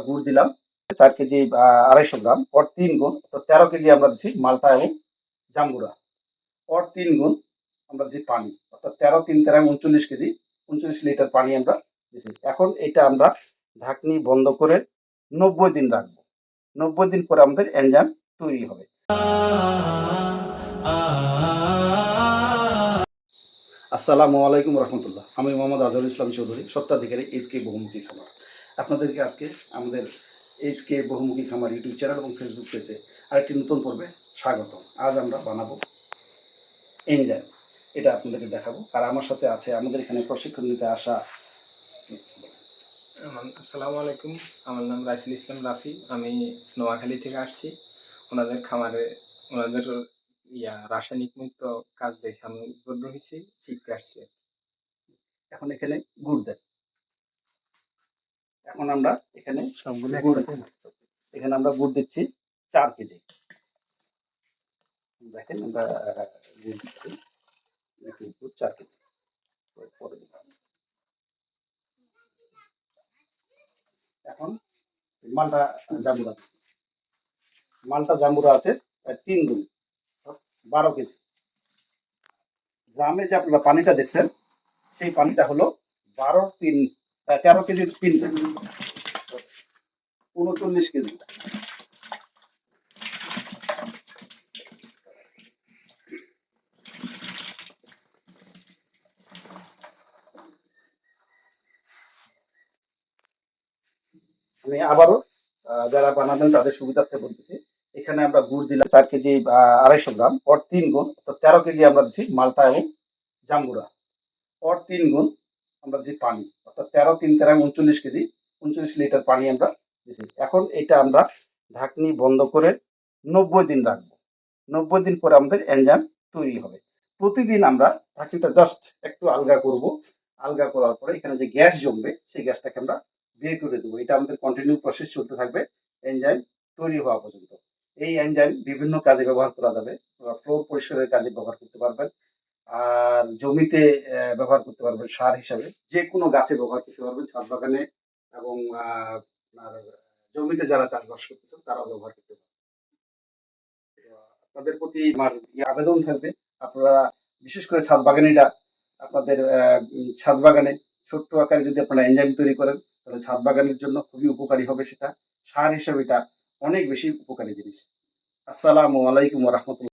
গুড় দিলাম 4 কেজি 250 গ্রাম, ওর 3 গুণ, তো 13 কেজি আমরা দিচ্ছি মালটা এবং জাম্বুরা। ওর 3 গুণ আমরা দিচ্ছি পানি, অর্থাৎ 13 3 13 39 কেজি, 39 লিটার পানি আমরা দিচ্ছি। এখন এটা আমরা ঢাকনি বন্ধ করে 90 দিন রাখবো। 90 দিন পরে আমাদের এনজাইম তৈরি হবে। আসসালামু আলাইকুম রহমতুল্লাহ। আমি মোহাম্মদ আজহারুল ইসলাম চৌধুরী, স্বত্বাধিকারী এইচকে বহুমুখী খামার। আপনাদেরকে আজকে আমাদের এইচকে বহুমুখী খামার ইউটিউব চ্যানেল এবং ফেসবুক পেজে আরেকটি নতুন পর্বে স্বাগতম। আজ আমরা বানাবো এনজাইম, এটা আপনাদেরকে দেখাবো। আর আমার সাথে আছে আমাদের এখানে প্রশিক্ষণ নিতে আসা। আসসালামু আলাইকুম, আমার নাম রাইসুল ইসলাম রাফি। আমি নোয়াখালী থেকে আসছি। ওনাদের খামারে ওনাদের রাসায়নিক মুক্ত কাজ দেখে আমি উদ্বুদ্ধ হয়েছি, শিখতে আসছি। এখন এখানে গুড় দেন। এখন আমরা এখানে সবগুলো এখানে আমরা গুড় দিচ্ছি 4 কেজি। দেখেন আমরা গুড় দিচ্ছি 4 কেজি। পরে দিলাম। এখন মালটা জাম্বুরা, মালটা জাম্বুরা আছে 3 গুণ, 12 কেজি। গ্রামে যে আপনারা পানিটা দেখছেন, সেই পানিটা হলো 13 কেজি 3 গুণ, 39 কেজি। আমি আবারও যারা বানাবেন তাদের সুবিধার্থে বলতেছি। এখানে আমরা গুড় দিলাম 4 কেজি 250 গ্রাম, ওর 3 গুণ, তো 13 কেজি আমরা দিচ্ছি মালটা এবং জাম্বুরা। ওর 3 গুণ আমরা দিচ্ছি পানি, অর্থাৎ 13 3 13 39 কেজি, 39 লিটার পানি আমরা দিচ্ছি। এখন এটা আমরা ঢাকনি বন্ধ করে 90 দিন রাখবো। 90 দিন পরে আমাদের এনজাইম তৈরি হবে। প্রতিদিন আমরা ঢাকনিটা জাস্ট একটু আলগা করব। আলগা করার পরে এখানে যে গ্যাস জমবে, সেই গ্যাসটাকে আমরা বের করে দেবো। এটা আমাদের কন্টিনিউ প্রসেস চলতে থাকবে এনজাইম তৈরি হওয়া পর্যন্ত। এই এনজাইম বিভিন্ন কাজে ব্যবহার করা যাবে। ফ্লোর পরিষ্কারের কাজে ব্যবহার করতে পারবেন, আর জমিতে ব্যবহার করতে পারবেন সার হিসাবে, যে কোনো গাছে ব্যবহার করতে পারবেন, ছাদ বাগানে এবং আপনার জমিতে যারা চাষবাস করতেছেন তারাও ব্যবহার করতে পারবেন। আপনাদের প্রতি আমার আবেদন থাকবে, আপনারা বিশেষ করে ছাদ বাগানিরা আপনাদের ছাদ বাগানে ছোট্ট আকারে যদি আপনারা এনজাইম তৈরি করেন, তাহলে ছাদ বাগানের জন্য খুবই উপকারী হবে। সেটা সার হিসাবে এটা অনেক বেশি উপকারী জিনিস। আসসালামু আলাইকুম রহমতুল্লাহ।